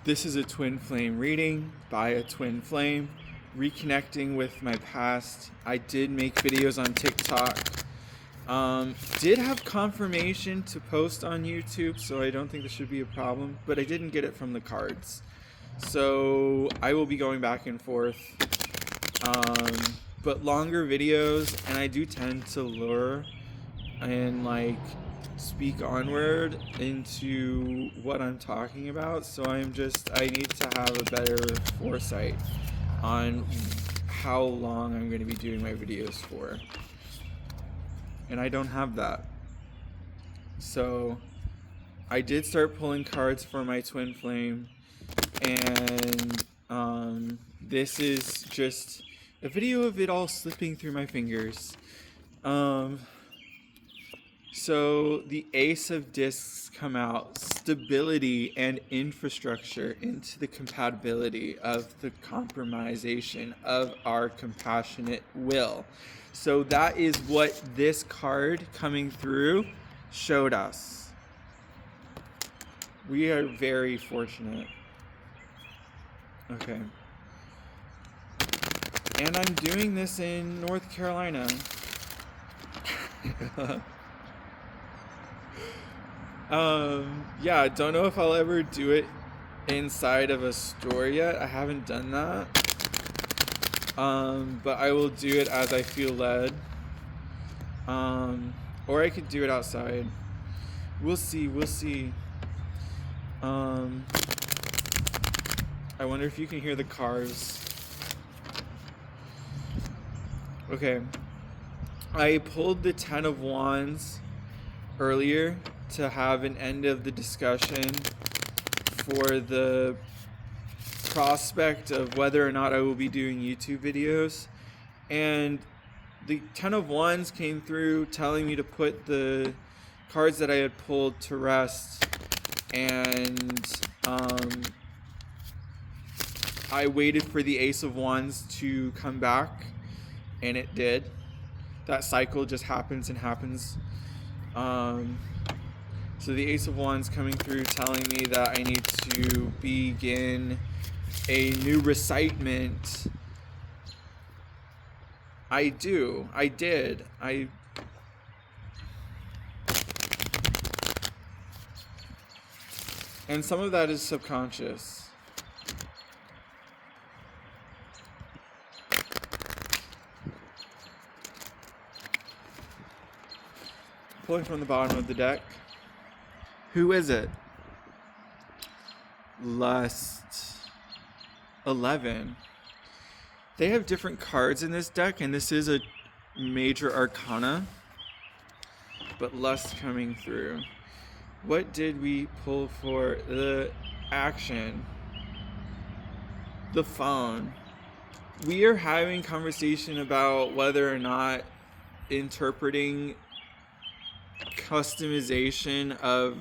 This is a twin flame reading by a twin flame, reconnecting with my past. I did make videos on TikTok. Did have confirmation to post on YouTube, so I don't think this should be a problem, but I didn't get it from the cards. So I will be going back and forth. But longer videos, and I do tend to lure and speak onward into what I'm talking about. So I need to have a better foresight on how long I'm going to be doing my videos for. And I don't have that. So I did start pulling cards for my twin flame, and this is just a video of it all slipping through my fingers. So the Ace of Discs come out, stability and infrastructure into the compatibility of the compromisation of our compassionate will. So that is what this card coming through showed us. We are very fortunate. Okay. And I'm doing this in North Carolina. Yeah, I don't know if I'll ever do it inside of a store yet. I haven't done that. But I will do it as I feel led. Or I could do it outside. We'll see. I wonder if you can hear the cars. Okay. I pulled the Ten of Wands earlier to have an end of the discussion for the prospect of whether or not I will be doing YouTube videos. And the Ten of Wands came through telling me to put the cards that I had pulled to rest. And I waited for the Ace of Wands to come back, and it did. That cycle just happens and happens. So the Ace of Wands coming through telling me that I need to begin a new recitement. I did. And some of that is subconscious. Pulling from the bottom of the deck. Who is it? Lust 11. They have different cards in this deck, and this is a major arcana. But Lust coming through. What did we pull for? The action. The phone. We are having conversation about whether or not interpreting customization of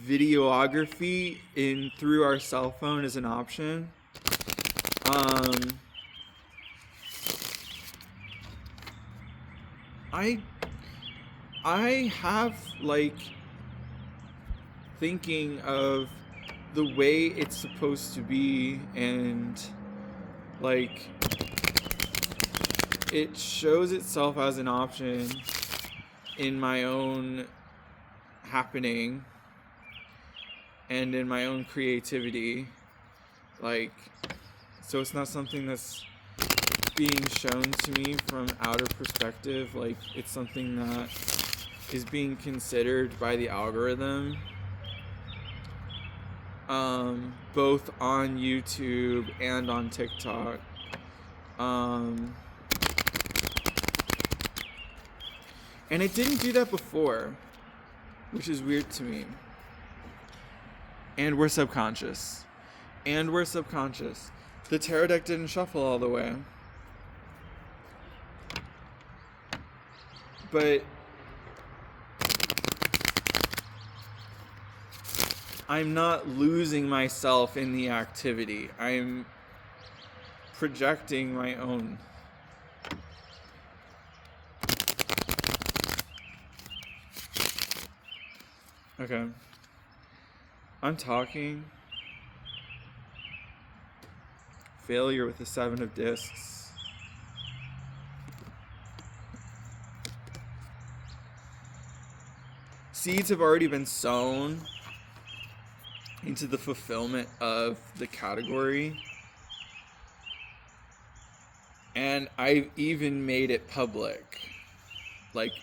videography through our cell phone is an option. I have thinking of the way it's supposed to be, and it shows itself as an option in my own happening and in my own creativity. So it's not something that's being shown to me from outer perspective. It's something that is being considered by the algorithm, both on YouTube and on TikTok. And it didn't do that before, which is weird to me. And we're subconscious. The tarot deck didn't shuffle all the way. But I'm not losing myself in the activity. I'm projecting my own. Okay. I'm talking failure with the 7 of discs. Seeds have already been sown into the fulfillment of the category. And I've even made it public. Like,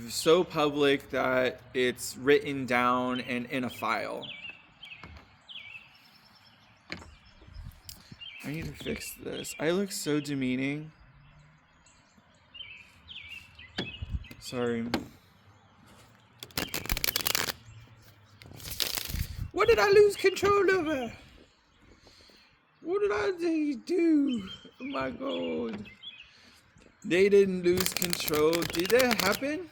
so public that it's written down and in a file. I need to fix this. I look so demeaning. Sorry. What did I lose control over? What did I do? Oh my god. They didn't lose control. Did that happen?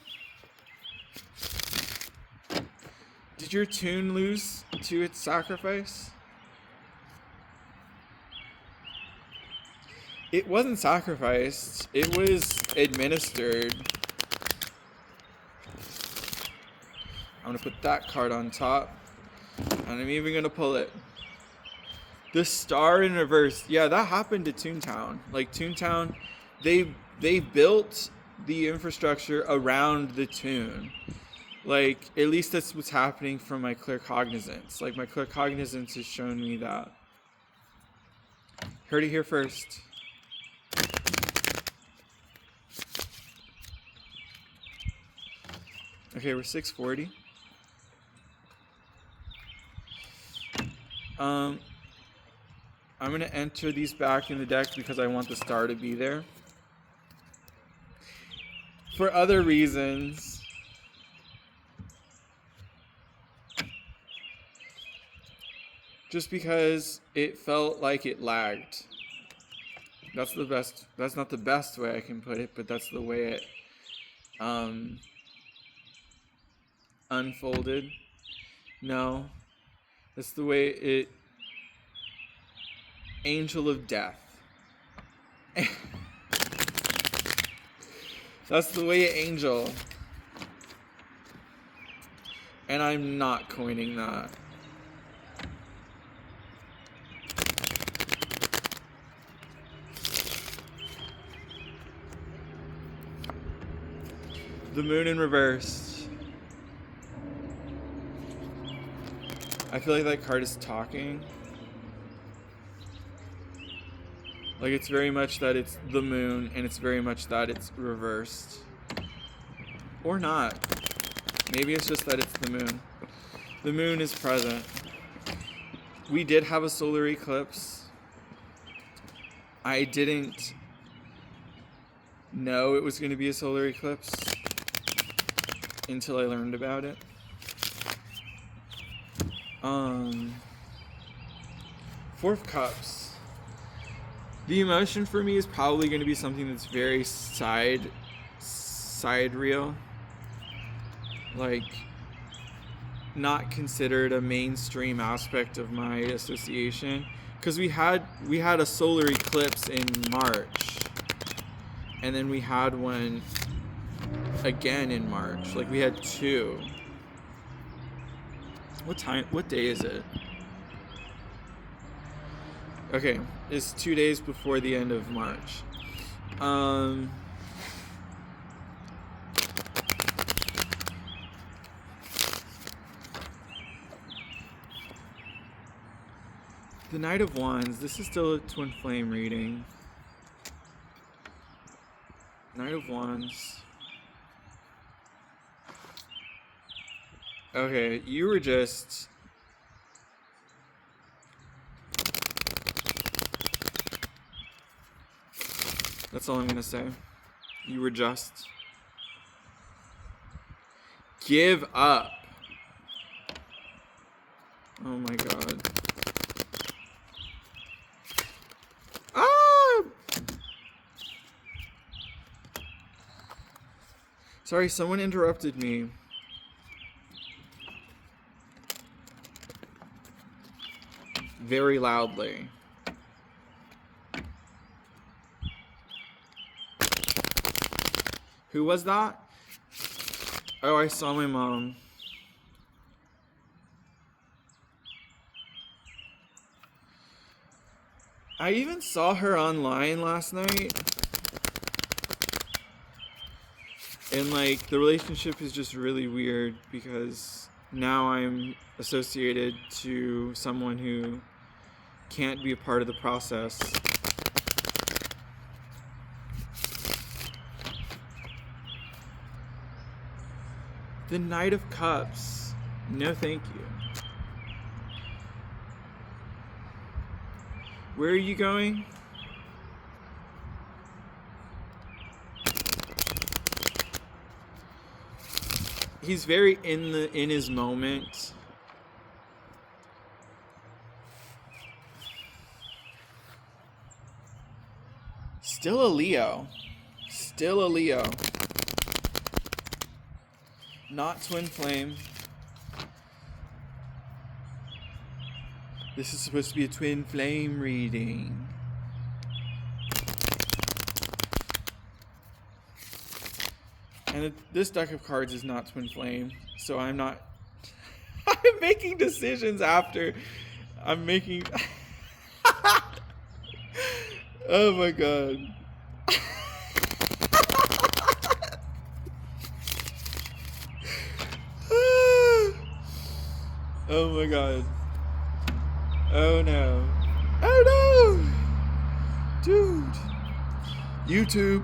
Did your tune lose to its sacrifice? It wasn't sacrificed. It was administered. I'm gonna put that card on top. And I'm even gonna pull it. The star in reverse. Yeah, that happened to Toontown. Like, Toontown, they built the infrastructure around the tune. Like, at least that's what's happening from my claircognizance. Like, my claircognizance has shown me that. Heard it here first. Okay, we're 640. I'm going to enter these back in the deck because I want the star to be there. For other reasons. Just because it felt like it lagged. That's not the best way I can put it, but that's the way it unfolded. No. That's the way it... Angel of Death. That's the way it angel. And I'm not coining that. The moon in reverse. I feel like that card is talking. Like, it's very much that it's the moon, and it's very much that it's reversed. Or not. Maybe it's just that it's the moon. The moon is present. We did have a solar eclipse. I didn't know it was going to be a solar eclipse until I learned about it. Four of Cups. The emotion for me is probably going to be something that's very side reel. Like, not considered a mainstream aspect of my association. Because we had a solar eclipse in March. And then we had one again in March. Like, we had two. What day is it? Okay, it's 2 days before the end of March. The Knight of Wands. This is still a twin flame reading. Knight of Wands. Okay, you were just... That's all I'm gonna say. You were just... Give up. Oh my god. Ah! Sorry, someone interrupted me. Very loudly. Who was that? Oh, I saw my mom. I even saw her online last night. And like the relationship is just really weird because now I'm associated to someone who can't be a part of the process. The Knight of Cups. No, thank you. Where are you going? He's very in his moment. Still a Leo. Still a Leo. Not twin flame. This is supposed to be a twin flame reading. And this deck of cards is not twin flame, so I'm not... I'm making decisions after I'm making... Oh my god. Oh my god. Oh no. Oh no! Dude. YouTube.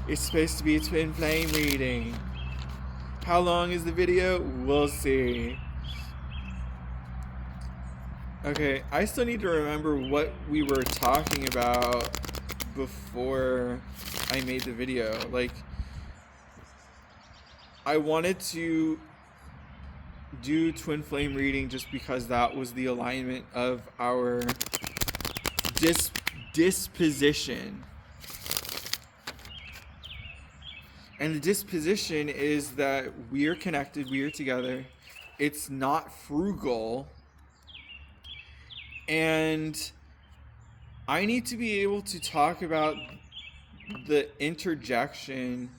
It's supposed to be a twin flame reading. How long is the video? We'll see. Okay, I still need to remember what we were talking about before I made the video. Like, I wanted to do twin flame reading just because that was the alignment of our disposition. And the disposition is that we are connected, we are together. It's not frugal. And I need to be able to talk about the interjection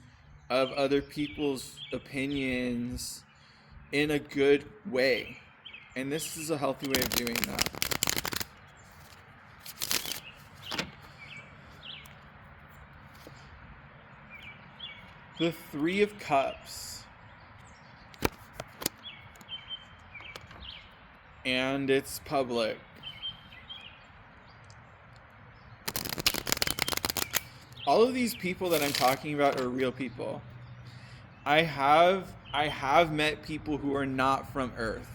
of other people's opinions in a good way. And this is a healthy way of doing that. The Three of Cups. And it's public. All of these people that I'm talking about are real people. I have met people who are not from Earth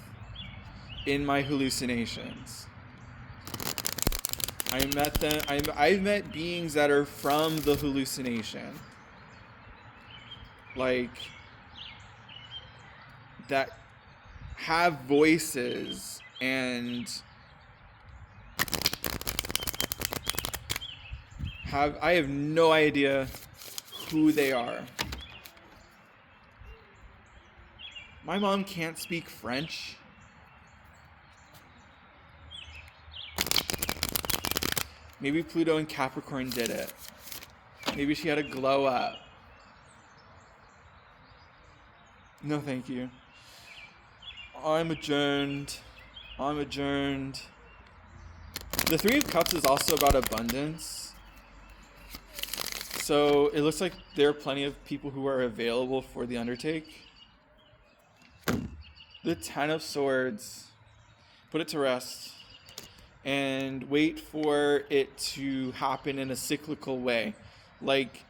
in my hallucinations. I've met beings that are from the hallucination. Like, that have voices and I have no idea who they are. My mom can't speak French. Maybe Pluto and Capricorn did it. Maybe she had a glow up. No, thank you. I'm adjourned. The Three of Cups is also about abundance. So it looks like there are plenty of people who are available for the undertake. The Ten of Swords. Put it to rest. And wait for it to happen in a cyclical way. Like,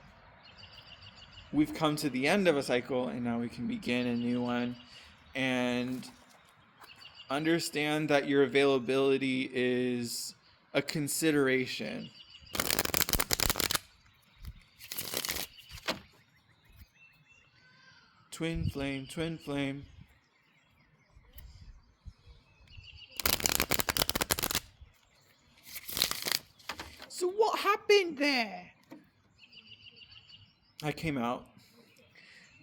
we've come to the end of a cycle and now we can begin a new one. And understand that your availability is a consideration. Twin flame, twin flame. So what happened there? I came out.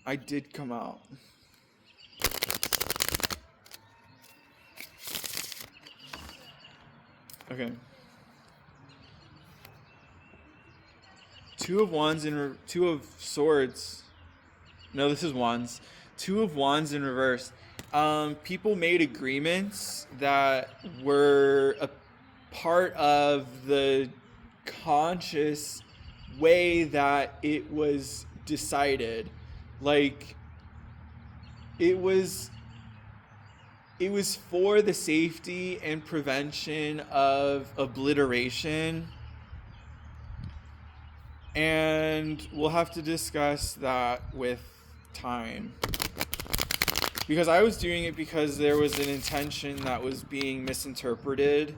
I did come out. Okay. Two of Wands and Two of Swords. No, this is Wands. Two of Wands in reverse. People made agreements that were a part of the conscious way that it was decided. Like, it was for the safety and prevention of obliteration. And we'll have to discuss that with time. Because I was doing it because there was an intention that was being misinterpreted,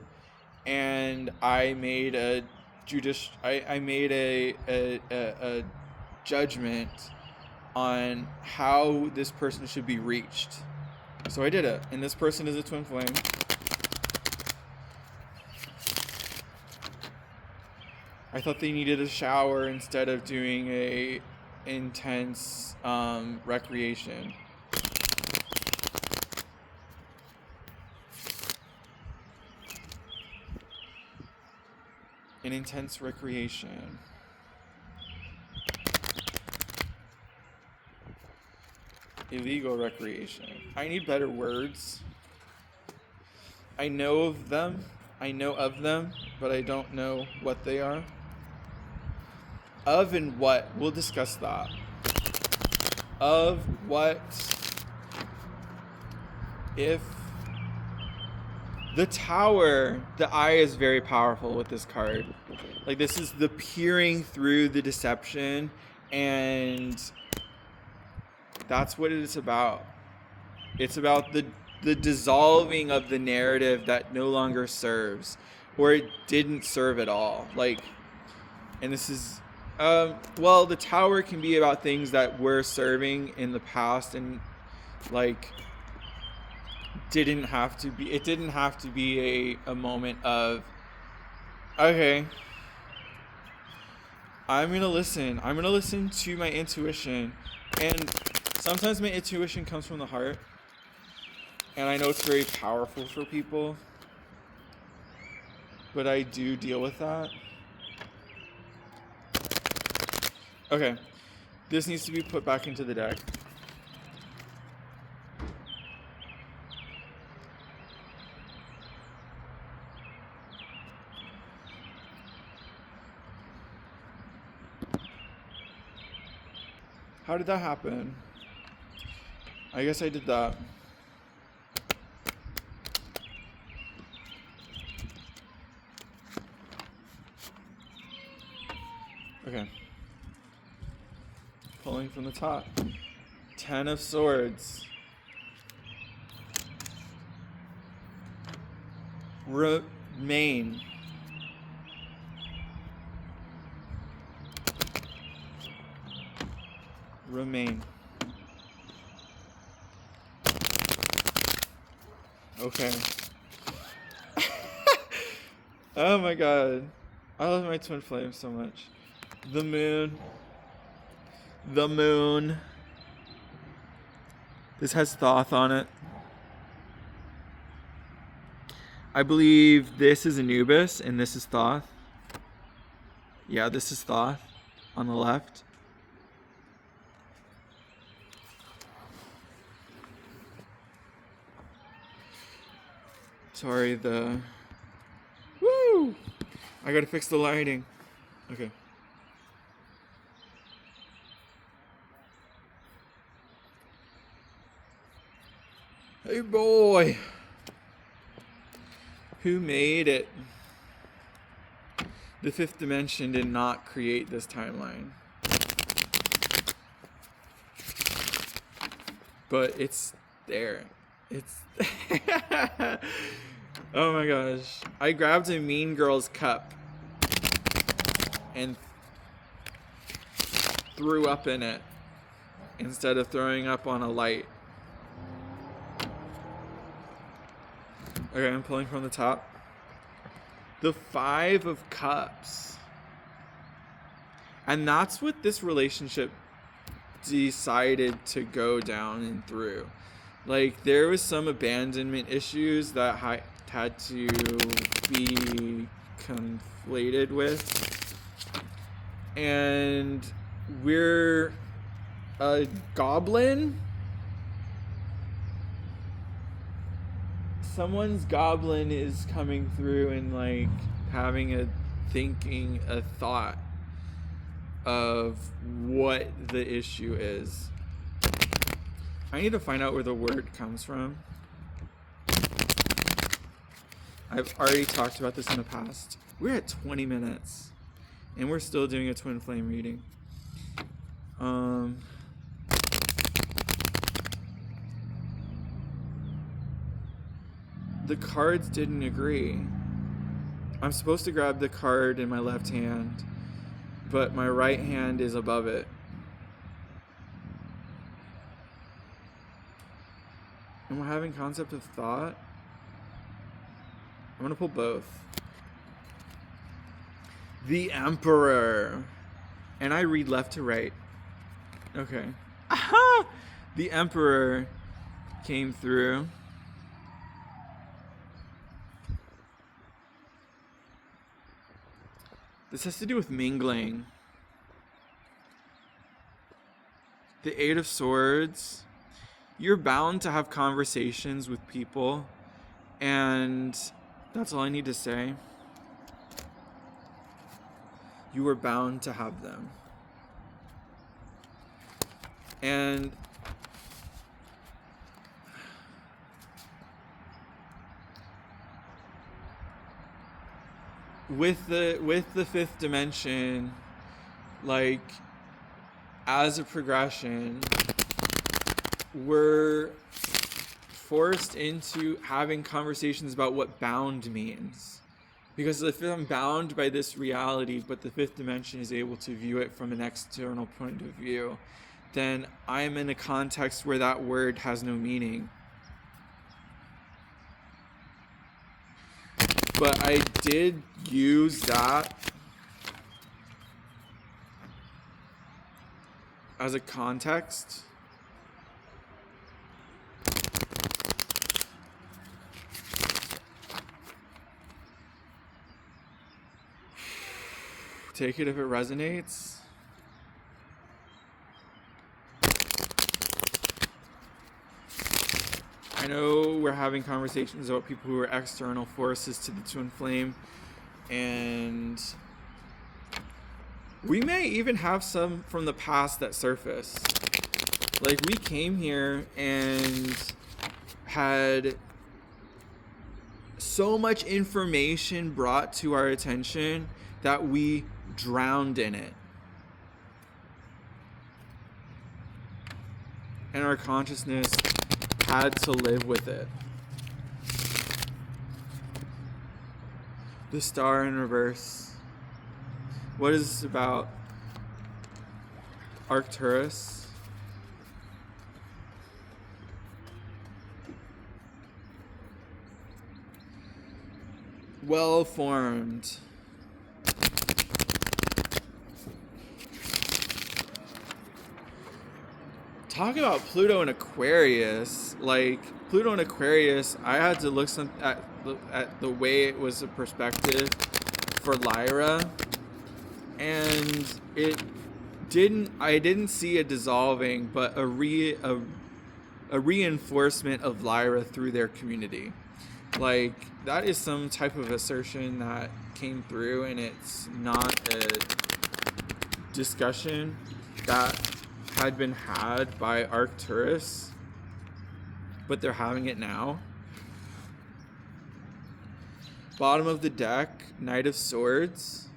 and I made a judgment on how this person should be reached. So I did it, and this person is a twin flame. I thought they needed a shower instead of doing a intense recreation. An intense recreation. Illegal recreation. I need better words. I know of them, but I don't know what they are. Of and what, we'll discuss that. Of what, if the Tower, the eye is very powerful with this card. Like, this is the peering through the deception, and that's what it is about. It's about the dissolving of the narrative that no longer serves, or it didn't serve at all. Like, and this is, well, the Tower can be about things that were serving in the past, and like, it didn't have to be a moment of, okay, I'm gonna listen to my intuition. And sometimes my intuition comes from the heart, and I know it's very powerful for people, but I do deal with that. Okay, this needs to be put back into the deck. How did that happen? I guess I did that. Okay. Pulling from the top. 10 of Swords. Remain. Remain. Okay. Oh my god. I love my twin flame so much. The moon. The moon. This has Thoth on it. I believe this is Anubis and this is Thoth. Yeah, this is Thoth on the left. Sorry, Woo! I gotta fix the lighting. Okay. Hey boy! Who made it? The fifth dimension did not create this timeline. But it's there. It's... Oh my gosh. I grabbed a Mean Girls cup and threw up in it instead of throwing up on a light. Okay, I'm pulling from the top. The 5 of Cups. And that's what this relationship decided to go down and through. Like, there was some abandonment issues that had to be conflated with. And we're a goblin someone's goblin is coming through and like having a thought of what the issue is. I need to find out where the word comes from. I've already talked about this in the past. We're at 20 minutes and we're still doing a twin flame reading. The cards didn't agree. I'm supposed to grab the card in my left hand, but my right hand is above it. And we're having concept of thought. I'm gonna pull both. The Emperor. And I read left to right. Okay. Aha! The Emperor came through. This has to do with mingling. The Eight of Swords. You're bound to have conversations with people, and that's all I need to say. You are bound to have them. And with the fifth dimension, like, as a progression, we're forced into having conversations about what bound means. Because if I'm bound by this reality, but the fifth dimension is able to view it from an external point of view, then I'm in a context where that word has no meaning. But I did use that as a context. Take it if it resonates. I know we're having conversations about people who are external forces to the twin flame, and we may even have some from the past that surface. Like, we came here and had so much information brought to our attention that we drowned in it. And our consciousness had to live with it. The Star in reverse. What is this about? Arcturus. Well formed. Talk about Pluto and Aquarius. Like, Pluto and Aquarius, I had to look at the way it was a perspective for Lyra, and I didn't see a dissolving, but a reinforcement of Lyra through their community. Like, that is some type of assertion that came through, and it's not a discussion that had been had by Arcturus, but they're having it now. Bottom of the deck, Knight of Swords.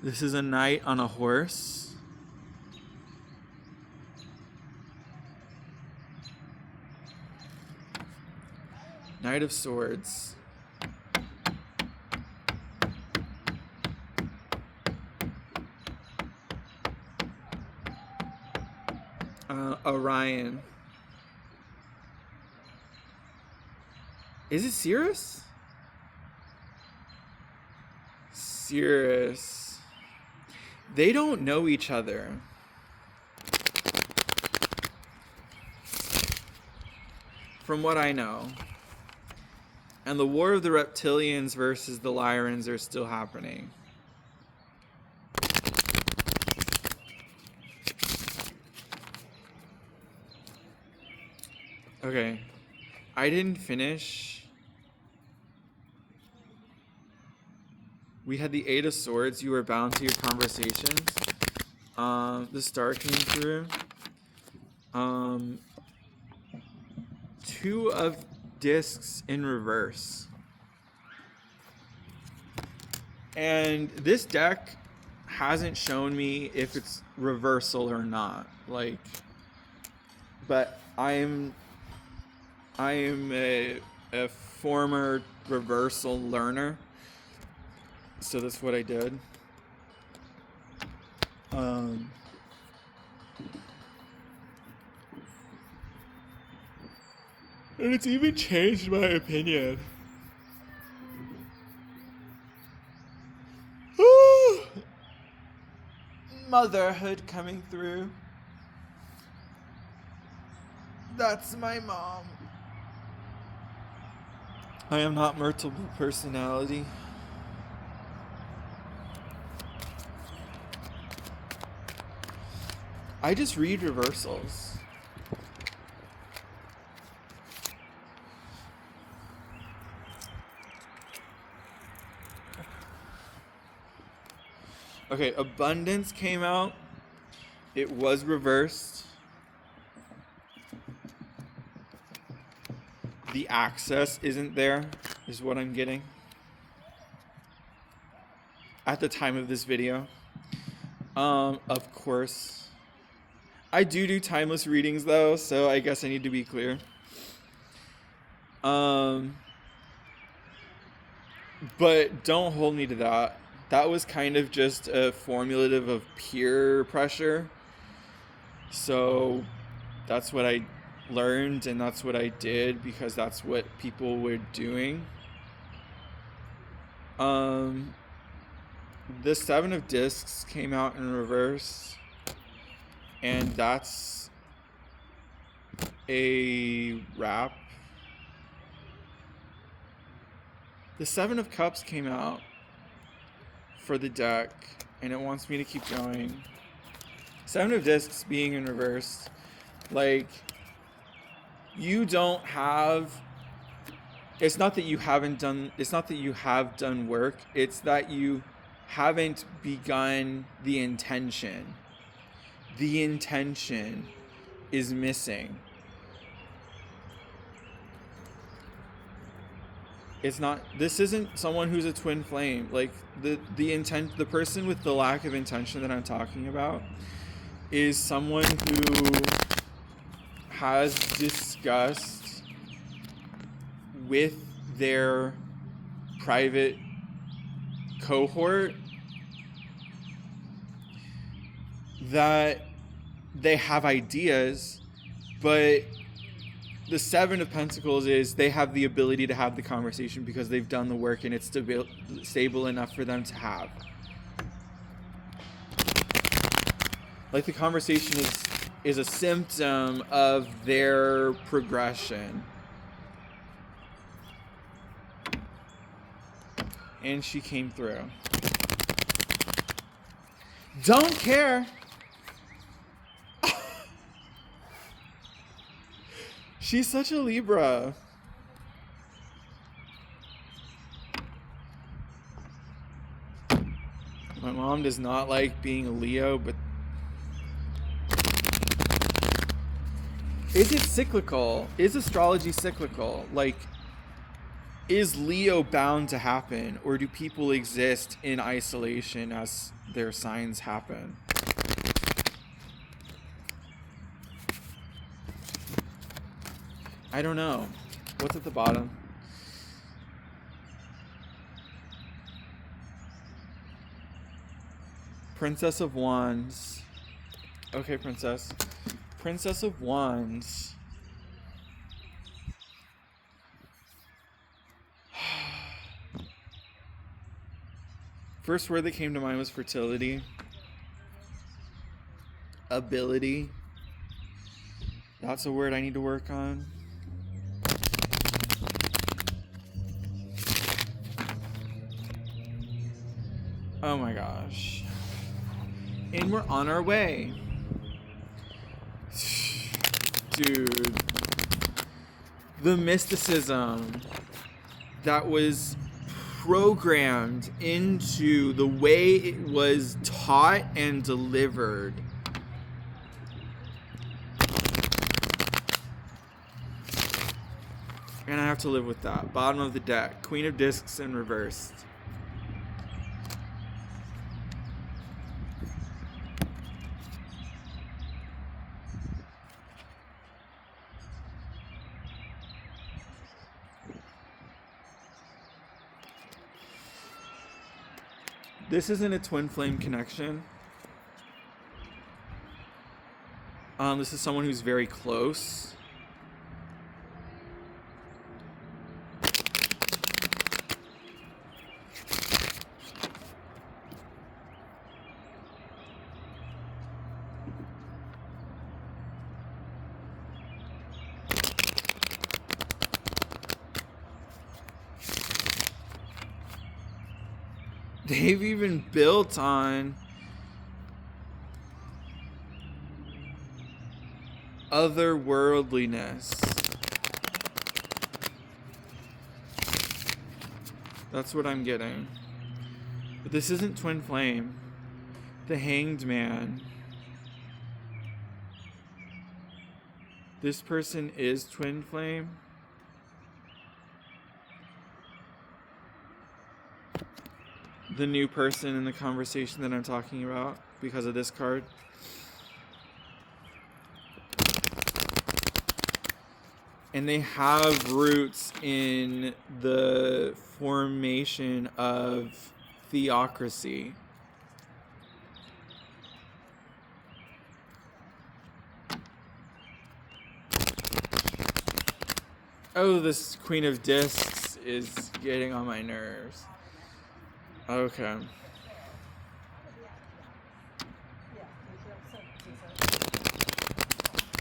This is a knight on a horse. Knight of Swords. Orion. Is it Sirius? Sirius. They don't know each other. From what I know. And the War of the Reptilians versus the Lyrans are still happening. Okay. I didn't finish. We had the Eight of Swords. You were bound to your conversations. The star came through. Two of discs in reverse. And this deck hasn't shown me if it's reversal or not. Like, but I am a former reversal learner. So that's what I did. And it's even changed my opinion. Motherhood coming through. That's my mom. I am not multiple personality. I just read reversals. Okay, abundance came out. It was reversed. The access isn't there, is what I'm getting. At the time of this video. Of course. I do timeless readings though, so I guess I need to be clear. But don't hold me to that. That was kind of just a formulative of peer pressure. So that's what I learned and that's what I did because that's what people were doing. The Seven of Discs came out in reverse. And that's a wrap. The Seven of Cups came out for the deck, and it wants me to keep going. Seven of Discs being in reverse, like, you don't have, it's not that you have done work, it's that you haven't begun the intention. The intention is missing. It's not, this isn't someone who's a twin flame. Like the person with the lack of intention that I'm talking about is someone who has discussed with their private cohort that they have ideas, but the Seven of Pentacles is they have the ability to have the conversation because they've done the work and it's stable enough for them to have. Like the conversation is a symptom of their progression. And she came through. Don't care. She's such a Libra. My mom does not like being a Leo, but is it cyclical? Is astrology cyclical? Like, is Leo bound to happen, or do people exist in isolation as their signs happen? I don't know. What's at the bottom? Princess of Wands. Okay, Princess. Princess of Wands. First word that came to mind was fertility. Ability. That's a word I need to work on. Oh my gosh. And we're on our way. Dude. the mysticism that was programmed into the way it was taught and delivered. And I have to live with that. Bottom of the deck. Queen of Discs in reversed. This isn't a twin flame connection. This is someone who's very close. They've even built on otherworldliness. That's what I'm getting. But this isn't twin flame. The Hanged Man. This person is twin flame. The new person in the conversation that I'm talking about because of this card. And they have roots in the formation of theocracy. Oh, this Queen of Discs is getting on my nerves. Okay.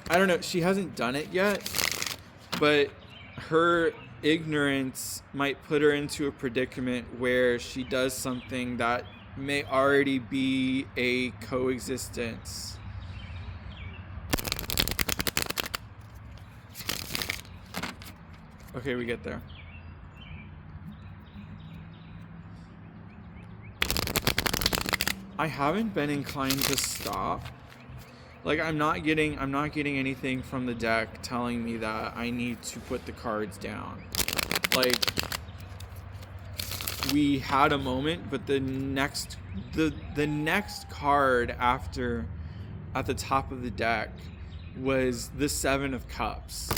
I don't know. She hasn't done it yet, but her ignorance might put her into a predicament where she does something that may already be a coexistence. Okay, we get there. I haven't been inclined to stop. Like, I'm not getting anything from the deck telling me that I need to put the cards down. Like, we had a moment, but the next card after at the top of the deck was the Seven of Cups.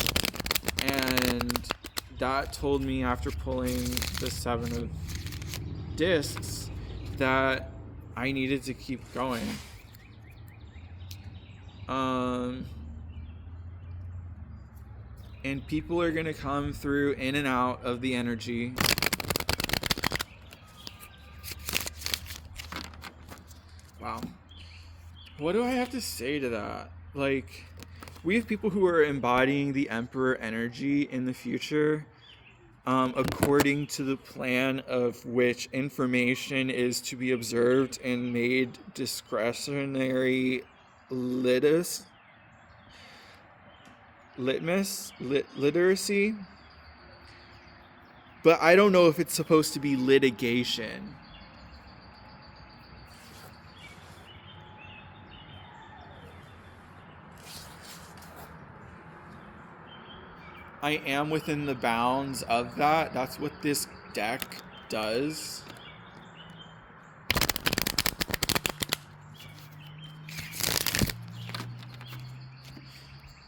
And that told me after pulling the Seven of Discs that I needed to keep going. And people are going to come through in and out of the energy. Wow. What do I have to say to that? Like, we have people who are embodying the Emperor energy in the future, according to the plan of which information is to be observed and made discretionary literacy. But I don't know if it's supposed to be litigation. I am within the bounds of that. That's what this deck does.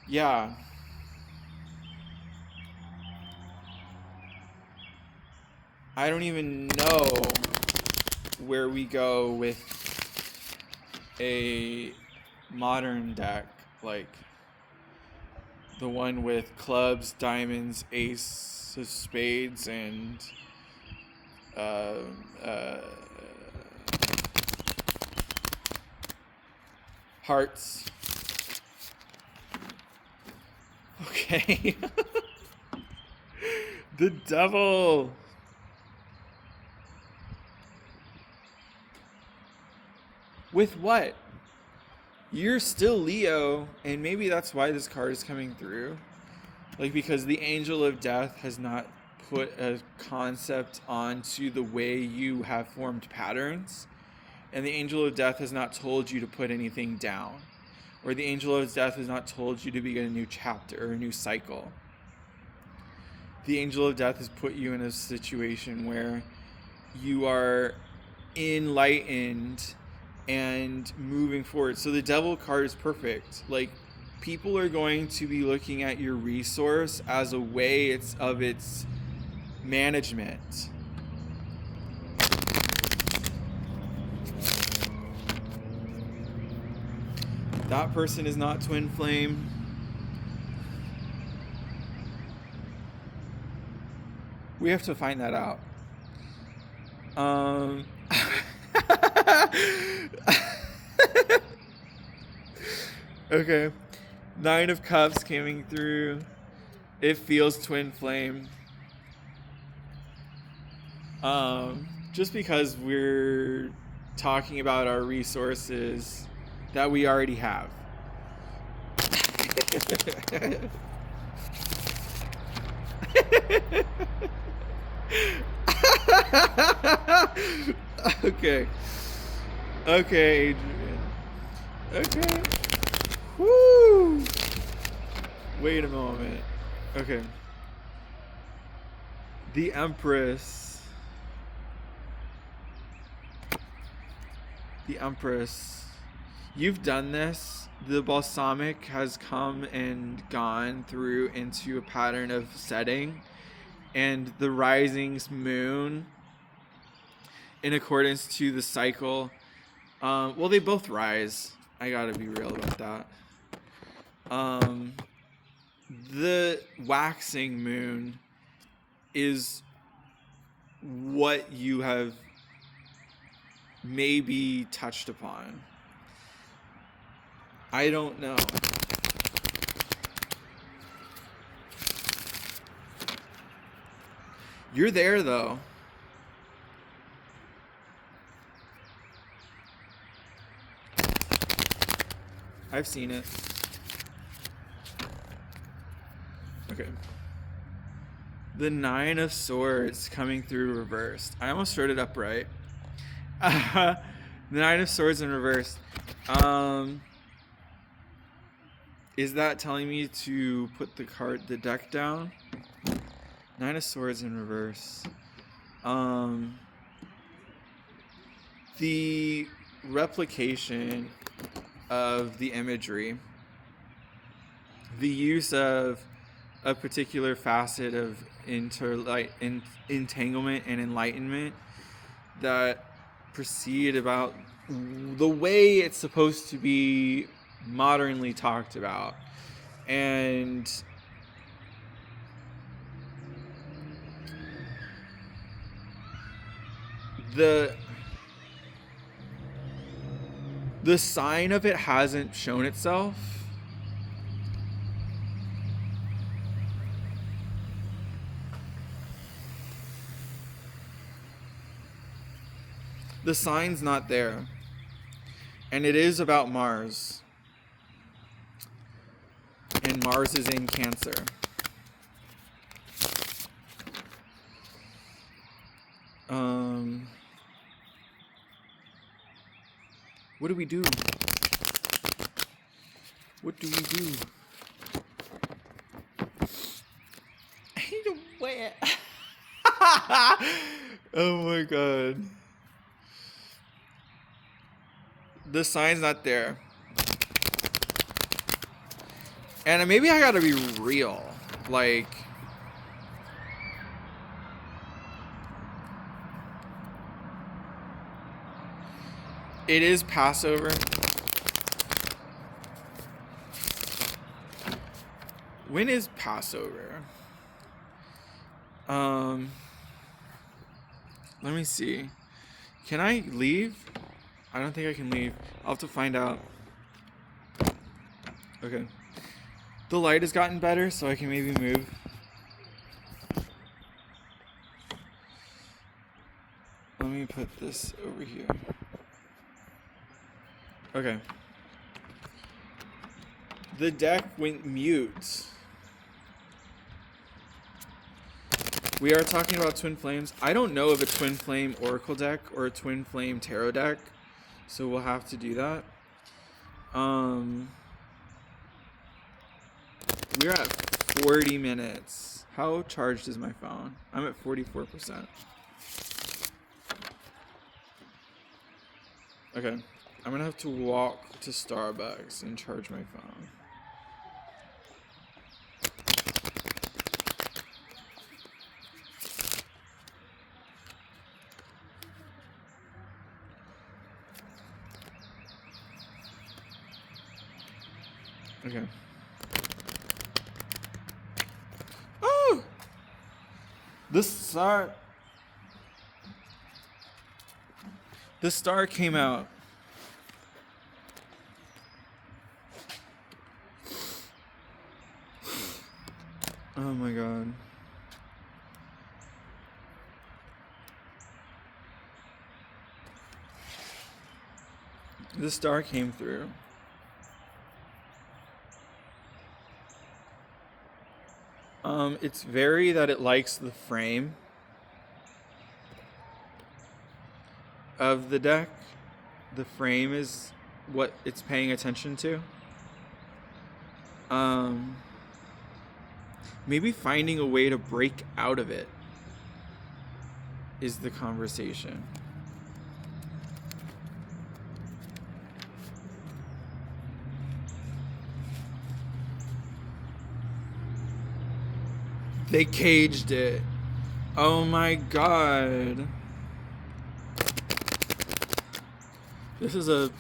Yeah. I don't even know where we go with a modern deck, like the one with clubs, diamonds, ace of spades, and hearts. Okay. The devil. With what? You're still Leo, and maybe that's why this card is coming through. Like, because the angel of death has not put a concept onto the way you have formed patterns, and the angel of death has not told you to put anything down, or the angel of death has not told you to begin a new chapter or a new cycle. The angel of death has put you in a situation where you are enlightened and moving forward. So the devil card is perfect. Like, people are going to be looking at your resource as a way of its management. That person is not twin flame. We have to find that out. Okay. 9 of Cups coming through. It feels twin flame. Just because we're talking about our resources that we already have. Okay. Okay, Adrian. Okay. Woo! Wait a moment. Okay. The Empress. The Empress. You've done this. The balsamic has come and gone through into a pattern of setting, and the rising moon, in accordance to the cycle, well, they both rise. I gotta be real about that. The waxing moon is what you have maybe touched upon. I don't know. You're there, though. I've seen it. Okay. The 9 of Swords coming through reversed. I almost wrote it up right. The 9 of Swords in reverse. Is that telling me to put the deck down? 9 of Swords in reverse. The replication of the imagery, the use of a particular facet of entanglement and enlightenment that proceed about the way it's supposed to be modernly talked about. And the sign of it hasn't shown itself. The sign's not there. And it is about Mars. And Mars is in Cancer. What do we do? What do we do? Where? Oh my god. The sign's not there. And maybe I gotta be real. Like, it is Passover. When is Passover? Let me see. Can I leave? I don't think I can leave. I'll have to find out. Okay. The light has gotten better, so I can maybe move. Let me put this over here. Okay. The deck went mute. We are talking about Twin Flames. I don't know of a Twin Flame Oracle deck or a Twin Flame Tarot deck, so we'll have to do that. We're at 40 minutes. How charged is my phone? I'm at 44%. Okay, I'm gonna have to walk to Starbucks and charge my phone. Okay. Oh! The star came out. Oh my god. The star came through. It's very that it likes the frame of the deck. The frame is what it's paying attention to. Maybe finding a way to break out of it is the conversation. They caged it. Oh my god. This is a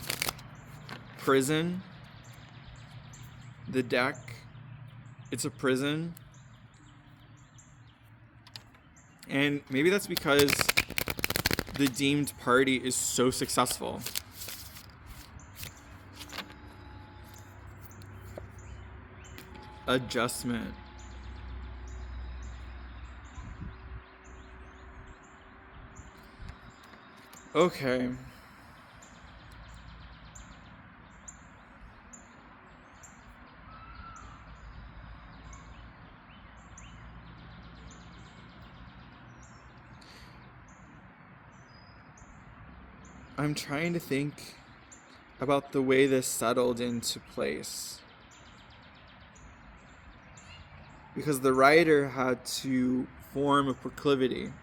prison. The deck. It's a prison. And maybe that's because the deemed party is so successful. Adjustment. Okay. I'm trying to think about the way this settled into place. Because the writer had to form a proclivity.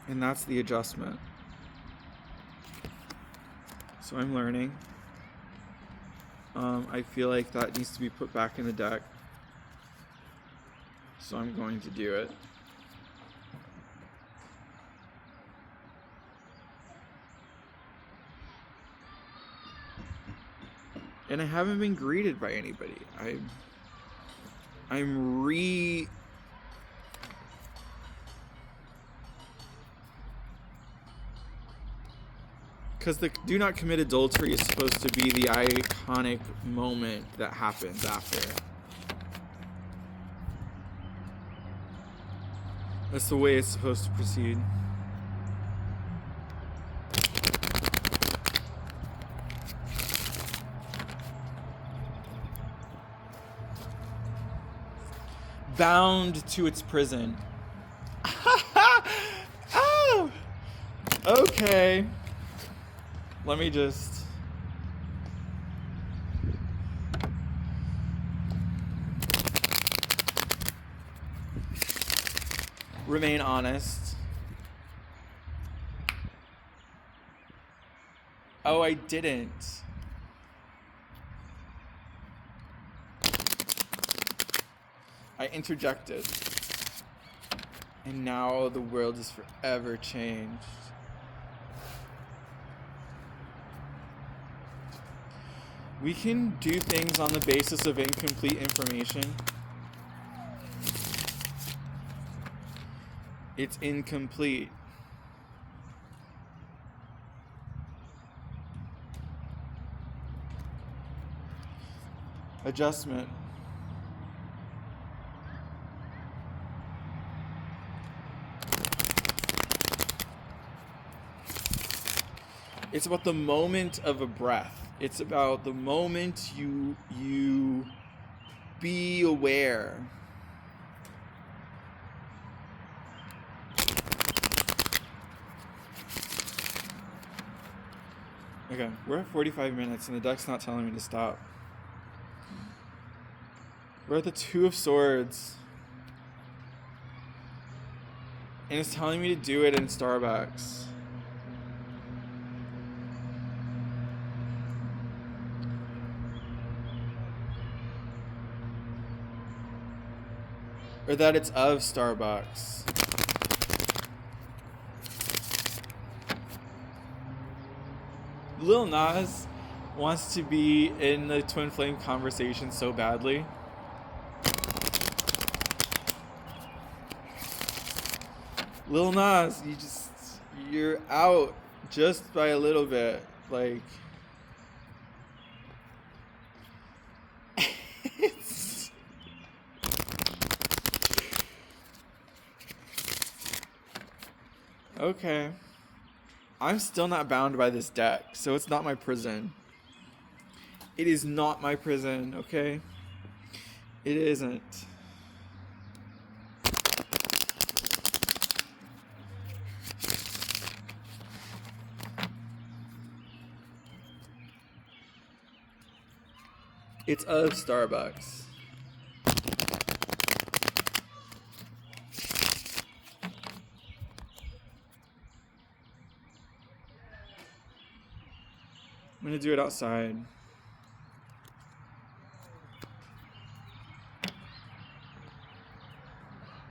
And that's the adjustment. So I'm learning. I feel like that needs to be put back in the deck. So I'm going to do it. And I haven't been greeted by anybody. I'm because the do not commit adultery is supposed to be the iconic moment that happens after. That's the way it's supposed to proceed. Bound to its prison. Oh! Okay. Let me just... remain honest. Oh, I didn't. I interjected. And now the world is forever changed. We can do things on the basis of incomplete information. It's incomplete. Adjustment. It's about the moment of a breath. It's about the moment you be aware. Okay, we're at 45 minutes and the deck's not telling me to stop. We're at the Two of Swords. And it's telling me to do it in Starbucks. Or that it's of Starbucks. Lil Nas wants to be in the Twin Flame conversation so badly. Lil Nas, you're out just by a little bit. Like, it's... Okay. I'm still not bound by this deck, so it's not my prison. It is not my prison, okay? It isn't. It's of Starbucks. I'm gonna do it outside.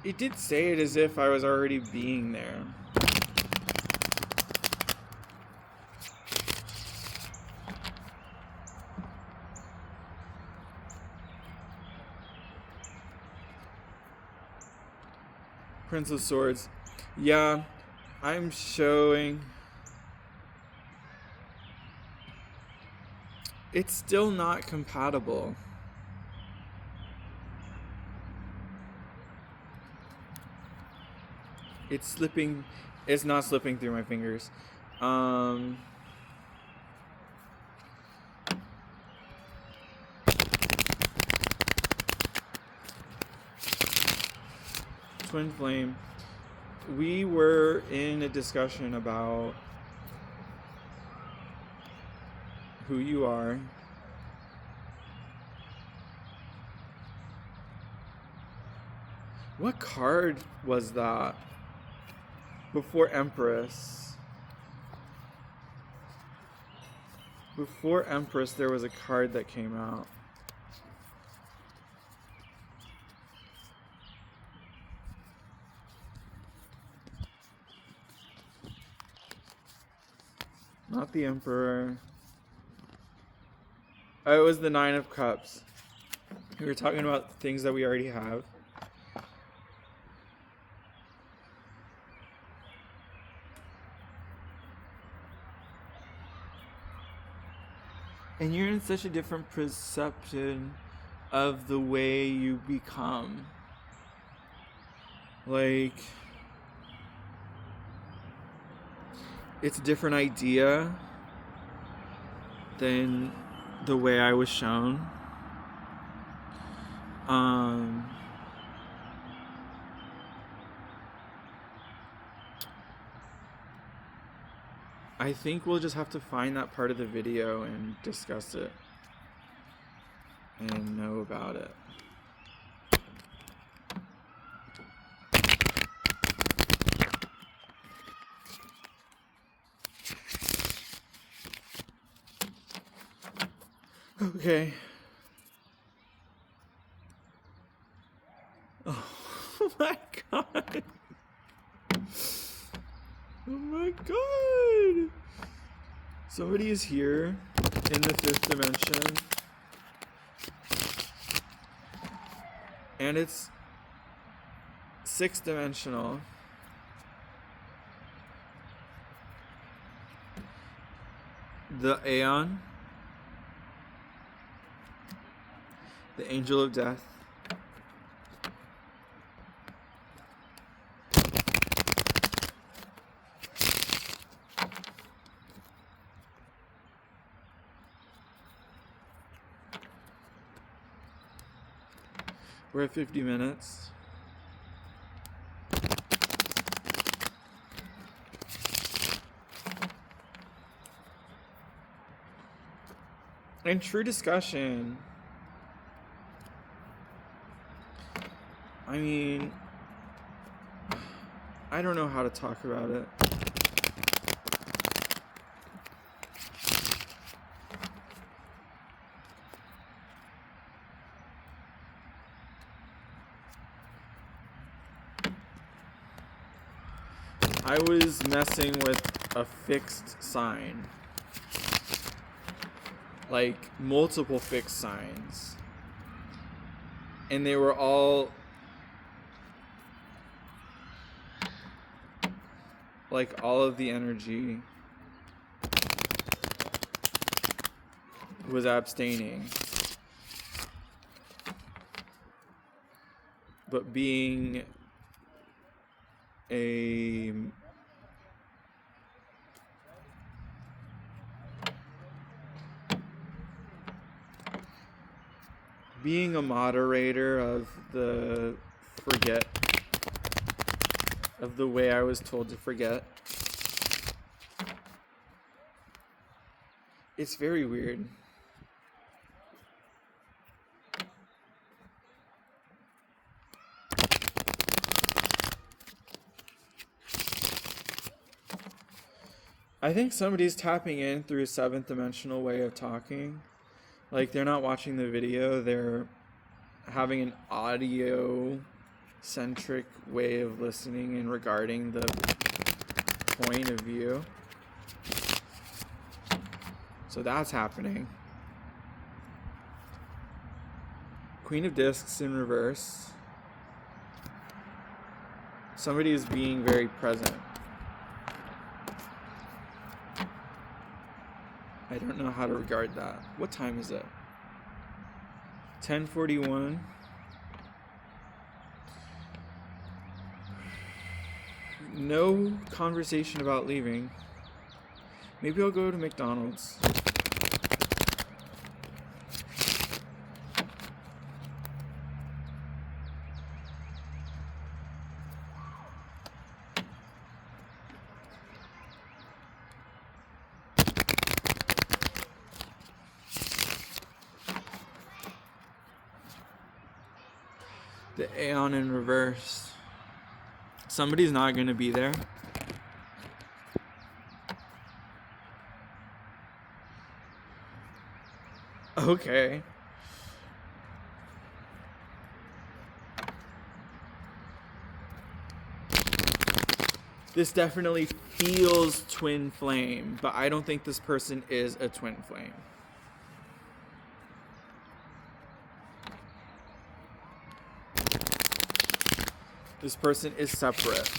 It did say it as if I was already being there. Prince of Swords. Yeah, I'm showing. It's still not compatible. It's slipping. It's not slipping through my fingers. Twin Flame. We were in a discussion about who you are. What card was that? Before Empress. Before Empress, there was a card that came out. Not the Emperor. Oh, it was the Nine of Cups. We were talking about things that we already have. And you're in such a different perception of the way you become. Like, it's a different idea than the way I was shown. I think we'll just have to find that part of the video and discuss it and know about it. Okay. Oh my god. Oh my god. Somebody is here in the fifth dimension. And it's sixth dimensional. The Aeon. The Angel of Death. We're at 50 minutes. And true discussion. I mean, I don't know how to talk about it. I was messing with a fixed sign. Like multiple fixed signs. And they were all like all of the energy was abstaining. But being a moderator of the way I was told to forget. It's very weird. I think somebody's tapping in through a 7th dimensional way of talking. Like, they're not watching the video, they're having an audio-centric way of listening and regarding the point of view. So that's happening. Queen of Discs in reverse. Somebody is being very present. I don't know how to regard that. What time is it? 10:41. No conversation about leaving. Maybe I'll go to McDonald's. The Aeon in reverse. Somebody's not going to be there. Okay. This definitely feels twin flame, but I don't think this person is a twin flame. This person is separate.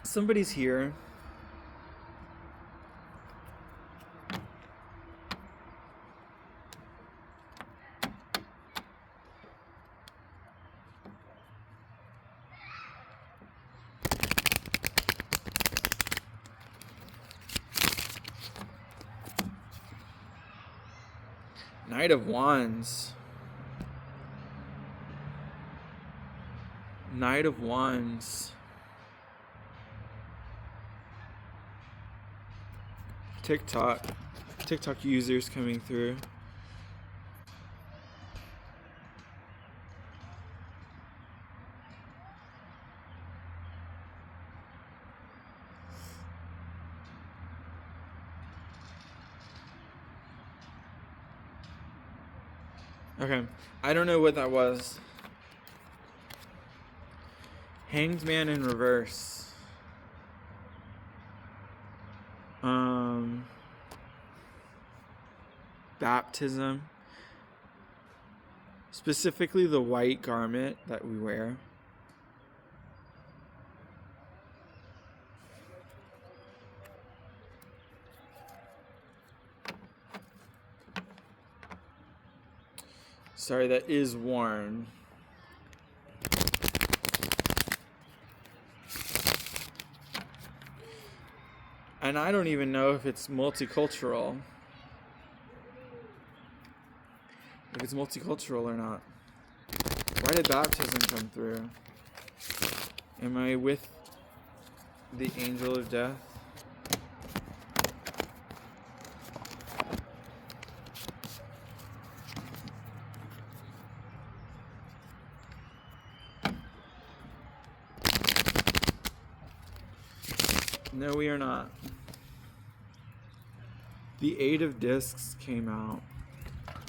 Somebody's here. Knight of Wands. Knight of Wands. TikTok users coming through. Okay, I don't know what that was. Hanged Man in reverse. Baptism. Specifically the white garment that we wear. Sorry, that is worn. And I don't even know if it's multicultural. If it's multicultural or not. Why did baptism come through? Am I with the angel of death? No, we are not. The Eight of Discs came out.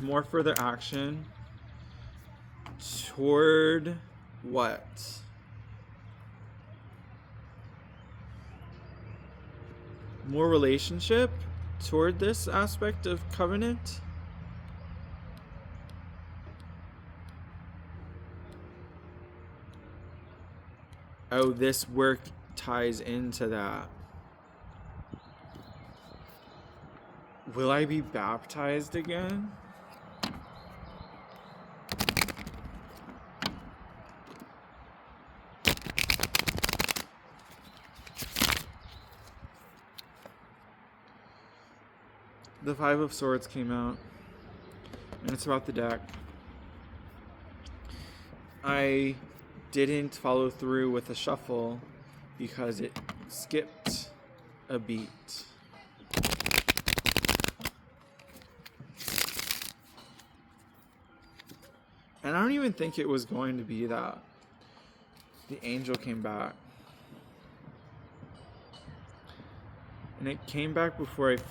More further action toward what? More relationship toward this aspect of covenant? Oh, this work ties into that. Will I be baptized again? The Five of Swords came out, and it's about the deck. I didn't follow through with a shuffle because it skipped a beat. And I don't even think it was going to be that. The angel came back. And it came back before I